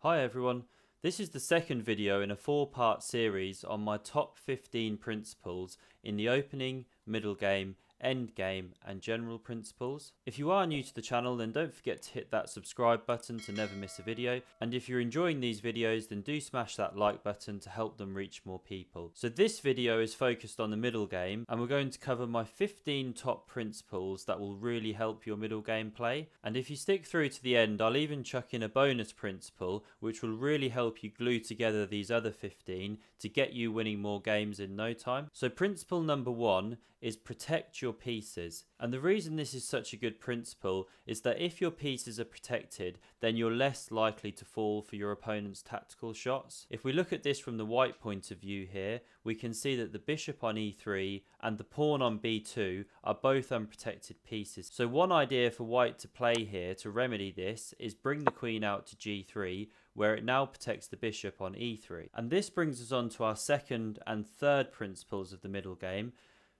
Hi everyone, this is the second video in a 4-part series on my top 15 principles in the opening, middle game, end game and general principles. If you are new to the channel, then don't forget to hit that subscribe button to never miss a video, and if you're enjoying these videos then do smash that like button to help them reach more people. So this video is focused on the middle game and we're going to cover my 15 top principles that will really help your middle game play, and if you stick through to the end I'll even chuck in a bonus principle which will really help you glue together these other 15 to get you winning more games in no time. So principle number 1 is protect your pieces, and the reason this is such a good principle is that if your pieces are protected then you're less likely to fall for your opponent's tactical shots. If we look at this from the white point of view here, we can see that the bishop on e3 and the pawn on b2 are both unprotected pieces. So one idea for white to play here to remedy this is bring the queen out to g3, where it now protects the bishop on e3. And this brings us on to our second and third principles of the middle game.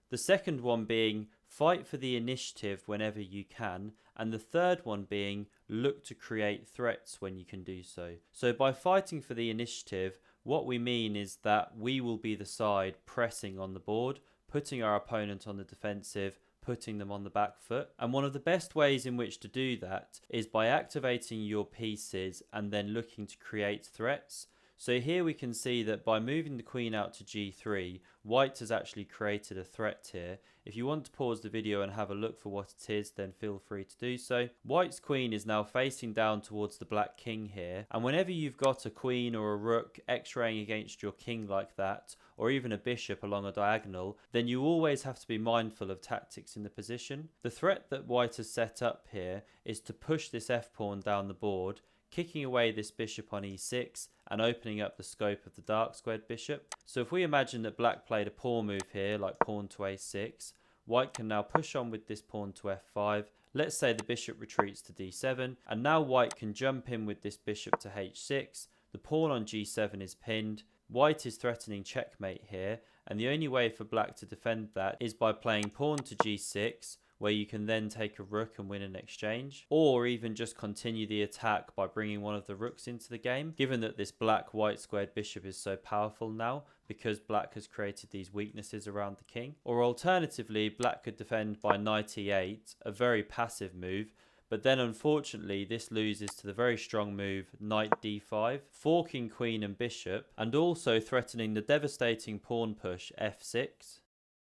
The second one being fight for the initiative whenever you can, and the third one being look to create threats when you can do so. So by fighting for the initiative, what we mean is that we will be the side pressing on the board, putting our opponent on the defensive, putting them on the back foot. And one of the best ways in which to do that is by activating your pieces and then looking to create threats. So here we can see that by moving the queen out to g3, white has actually created a threat here. If you want to pause the video and have a look for what it is, then feel free to do so. White's queen is now facing down towards the black king here, and whenever you've got a queen or a rook x-raying against your king like that, or even a bishop along a diagonal, then you always have to be mindful of tactics in the position. The threat that white has set up here is to push this f-pawn down the board, kicking away this bishop on e6 and opening up the scope of the dark squared bishop. So if we imagine that black played a pawn move here, like pawn to a6, white can now push on with this pawn to f5. Let's say the bishop retreats to d7, and now white can jump in with this bishop to h6. The pawn on g7 is pinned. White is threatening checkmate here, and the only way for black to defend that is by playing pawn to g6, where you can then take a rook and win an exchange, or even just continue the attack by bringing one of the rooks into the game, given that this black-white squared bishop is so powerful now because black has created these weaknesses around the king. Or alternatively, black could defend by knight e8, a very passive move, but then unfortunately this loses to the very strong move knight d5, forking queen and bishop, and also threatening the devastating pawn push f6.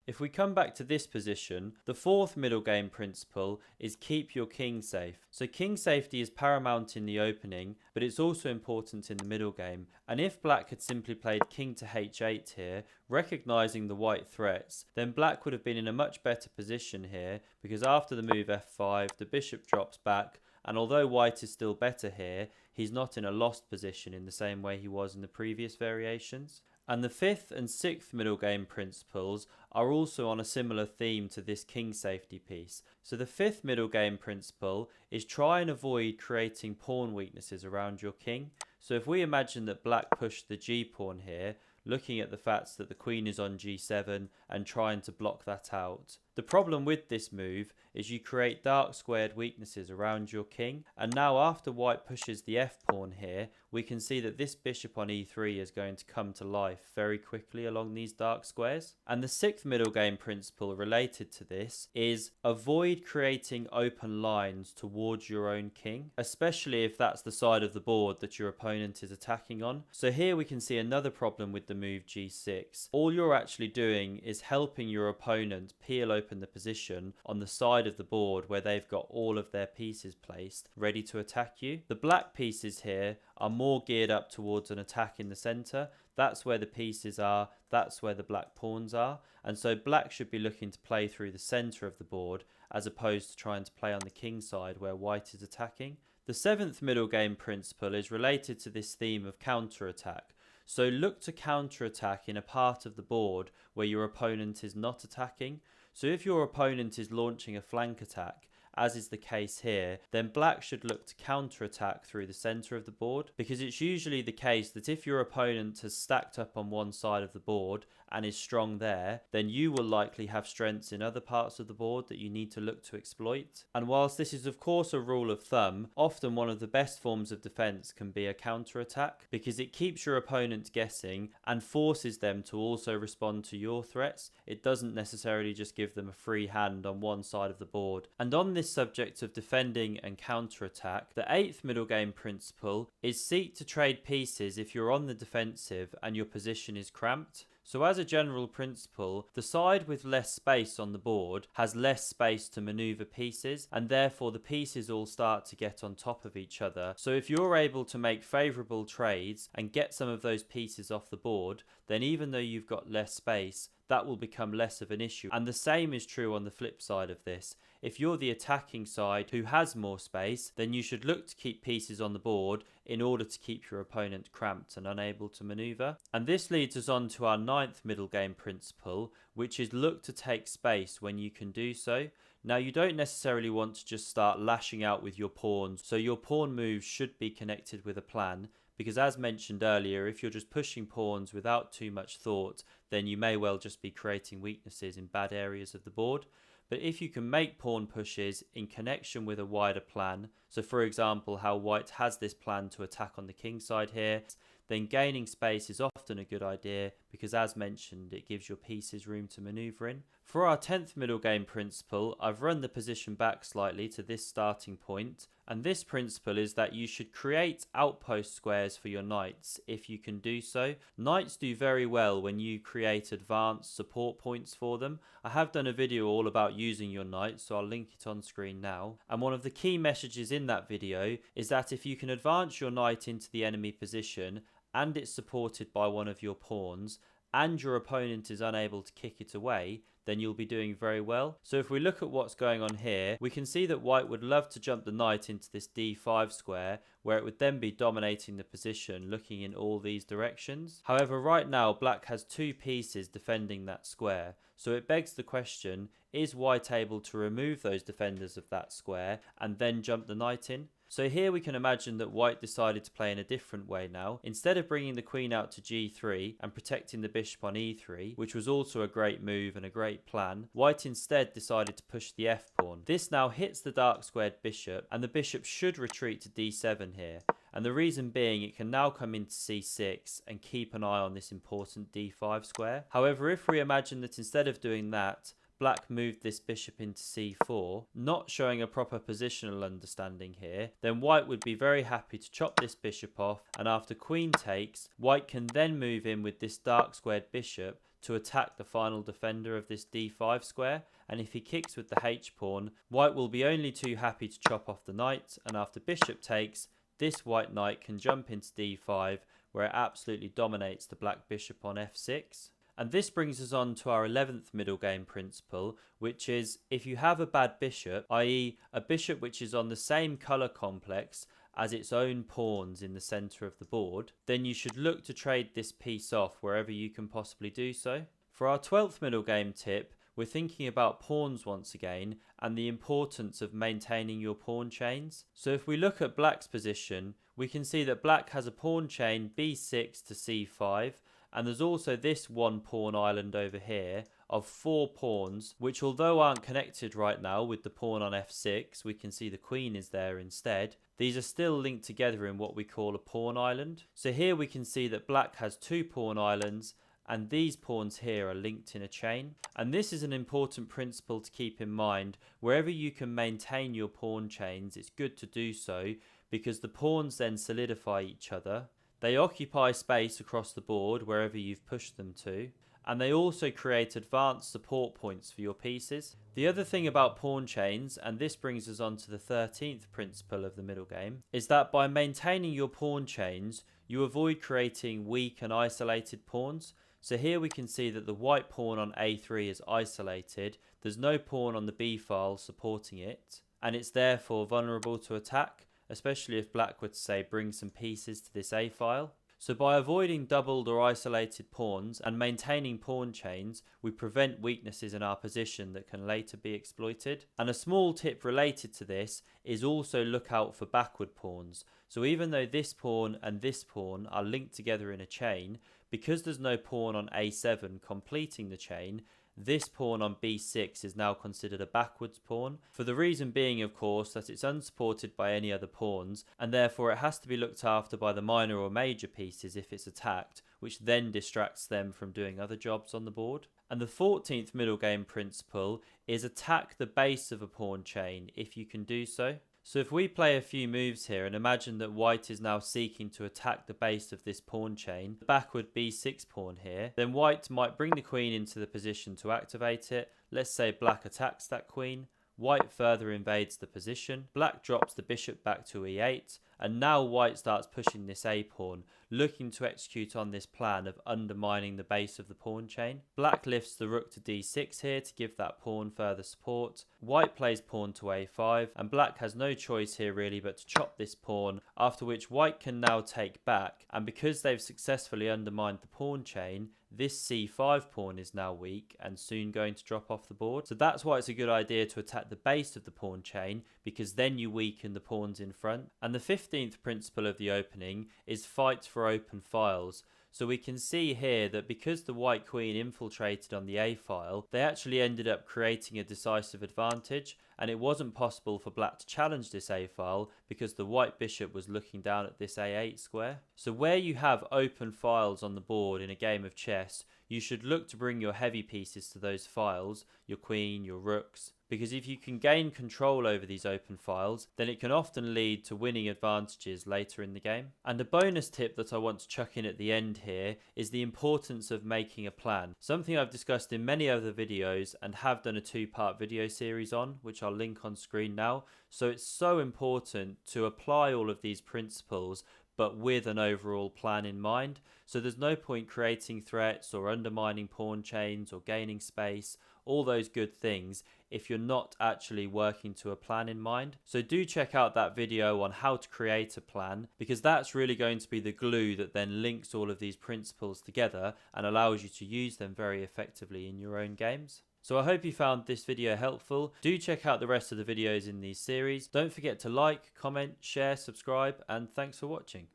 If we come back to this position, the fourth middle game principle is keep your king safe. So king safety is paramount in the opening, but it's also important in the middle game. And if black had simply played king to h8 here, recognizing the white threats, then black would have been in a much better position here, because after the move f5, the bishop drops back, and although white is still better here, he's not in a lost position in the same way he was in the previous variations. And the fifth and sixth middle game principles are also on a similar theme to this king safety piece. So the fifth middle game principle is try and avoid creating pawn weaknesses around your king. So if we imagine that black pushed the g pawn here, looking at the fact that the queen is on g7 and trying to block that out. The problem with this move is you create dark squared weaknesses around your king, and now after white pushes the f-pawn here, we can see that this bishop on e3 is going to come to life very quickly along these dark squares. And the sixth middle game principle related to this is avoid creating open lines towards your own king, especially if that's the side of the board that your opponent is attacking on. So here we can see another problem with the move g6. All you're actually doing is helping your opponent peel open the position on the side of the board where they've got all of their pieces placed ready to attack you. The black pieces here are more geared up towards an attack in the center. That's where the pieces are, that's where the black pawns are, and so black should be looking to play through the center of the board as opposed to trying to play on the king side where white is attacking. The seventh middle game principle is related to this theme of counterattack. So look to counterattack in a part of the board where your opponent is not attacking. So if your opponent is launching a flank attack, as is the case here, then black should look to counterattack through the center of the board, because it's usually the case that if your opponent has stacked up on one side of the board and is strong there, then you will likely have strengths in other parts of the board that you need to look to exploit. And whilst this is of course a rule of thumb, often one of the best forms of defense can be a counter-attack, because it keeps your opponent guessing and forces them to also respond to your threats. It doesn't necessarily just give them a free hand on one side of the board. And on this subject of defending and counter-attack, the 8th middle game principle is seek to trade pieces if you're on the defensive and your position is cramped. So as a general principle, the side with less space on the board has less space to maneuver pieces, and therefore the pieces all start to get on top of each other. So if you're able to make favourable trades and get some of those pieces off the board, then even though you've got less space, that will become less of an issue. And the same is true on the flip side of this. If you're the attacking side who has more space, then you should look to keep pieces on the board in order to keep your opponent cramped and unable to maneuver. And this leads us on to our 9th middle game principle, which is look to take space when you can do so. Now, you don't necessarily want to just start lashing out with your pawns, so your pawn moves should be connected with a plan, because as mentioned earlier, if you're just pushing pawns without too much thought, then you may well just be creating weaknesses in bad areas of the board. But if you can make pawn pushes in connection with a wider plan, so for example how white has this plan to attack on the king side here, then gaining space is often a good idea, because as mentioned, it gives your pieces room to maneuver in. For our 10th middle game principle, I've run the position back slightly to this starting point, and this principle is that you should create outpost squares for your knights if you can do so. Knights do very well when you create advanced support points for them. I have done a video all about using your knights, so I'll link it on screen now. And one of the key messages in that video is that if you can advance your knight into the enemy position and it's supported by one of your pawns, and your opponent is unable to kick it away, then you'll be doing very well. So if we look at what's going on here, we can see that white would love to jump the knight into this d5 square, where it would then be dominating the position, looking in all these directions. However, right now, black has two pieces defending that square. So it begs the question, is white able to remove those defenders of that square and then jump the knight in? So here we can imagine that white decided to play in a different way now. Instead of bringing the queen out to g3 and protecting the bishop on e3, which was also a great move and a great plan, white instead decided to push the f-pawn. This now hits the dark squared bishop, and the bishop should retreat to d7 here. And the reason being, it can now come into c6 and keep an eye on this important d5 square. However, if we imagine that instead of doing that, black moved this bishop into c4, not showing a proper positional understanding here, then white would be very happy to chop this bishop off, and after queen takes, white can then move in with this dark squared bishop to attack the final defender of this d5 square. And if he kicks with the h-pawn, white will be only too happy to chop off the knight, and after bishop takes, this white knight can jump into d5, where it absolutely dominates the black bishop on f6. And this brings us on to our 11th middle game principle, which is if you have a bad bishop, i.e. a bishop which is on the same colour complex as its own pawns in the centre of the board, then you should look to trade this piece off wherever you can possibly do so. For our 12th middle game tip, we're thinking about pawns once again and the importance of maintaining your pawn chains. So if we look at black's position, we can see that black has a pawn chain b6 to c5, and there's also this one pawn island over here of 4 pawns, which although aren't connected right now with the pawn on f6, we can see the queen is there instead. These are still linked together in what we call a pawn island. So here we can see that black has 2 pawn islands, and these pawns here are linked in a chain. And this is an important principle to keep in mind. Wherever you can maintain your pawn chains, it's good to do so, because the pawns then solidify each other. They occupy space across the board wherever you've pushed them to, and they also create advanced support points for your pieces. The other thing about pawn chains, and this brings us on to the 13th principle of the middle game, is that by maintaining your pawn chains, you avoid creating weak and isolated pawns. So here we can see that the white pawn on a3 is isolated, there's no pawn on the b file supporting it, and it's therefore vulnerable to attack, especially if black were to say bring some pieces to this a file. So by avoiding doubled or isolated pawns and maintaining pawn chains, we prevent weaknesses in our position that can later be exploited. And a small tip related to this is also look out for backward pawns. So even though this pawn and this pawn are linked together in a chain, because there's no pawn on a7 completing the chain, this pawn on b6 is now considered a backwards pawn, for the reason being, of course, that it's unsupported by any other pawns, and therefore it has to be looked after by the minor or major pieces if it's attacked, which then distracts them from doing other jobs on the board. And the 14th middle game principle is attack the base of a pawn chain if you can do so. So if we play a few moves here and imagine that white is now seeking to attack the base of this pawn chain, the backward b6 pawn here, then white might bring the queen into the position to activate it. Let's say black attacks that queen. White further invades the position. Black drops the bishop back to e8, and now white starts pushing this a pawn, looking to execute on this plan of undermining the base of the pawn chain. Black lifts the rook to d6 here to give that pawn further support. White plays pawn to a5, and black has no choice here really but to chop this pawn, after which white can now take back, and because they've successfully undermined the pawn chain, this c5 pawn is now weak and soon going to drop off the board. So that's why it's a good idea to attack the base of the pawn chain, because then you weaken the pawns in front. And the 15th principle of the opening is fight for open files. So we can see here that because the white queen infiltrated on the a file, they actually ended up creating a decisive advantage, and it wasn't possible for black to challenge this a file because the white bishop was looking down at this a8 square. So where you have open files on the board in a game of chess, you should look to bring your heavy pieces to those files, your queen, your rooks, because if you can gain control over these open files, then it can often lead to winning advantages later in the game. And a bonus tip that I want to chuck in at the end here is the importance of making a plan. Something I've discussed in many other videos and have done a 2-part video series on, which I'll link on screen now. So it's so important to apply all of these principles but with an overall plan in mind. So there's no point creating threats or undermining pawn chains or gaining space, all those good things, if you're not actually working to a plan in mind. So do check out that video on how to create a plan, because that's really going to be the glue that then links all of these principles together and allows you to use them very effectively in your own games. So I hope you found this video helpful. Do check out the rest of the videos in these series. Don't forget to like, comment, share, subscribe, and thanks for watching.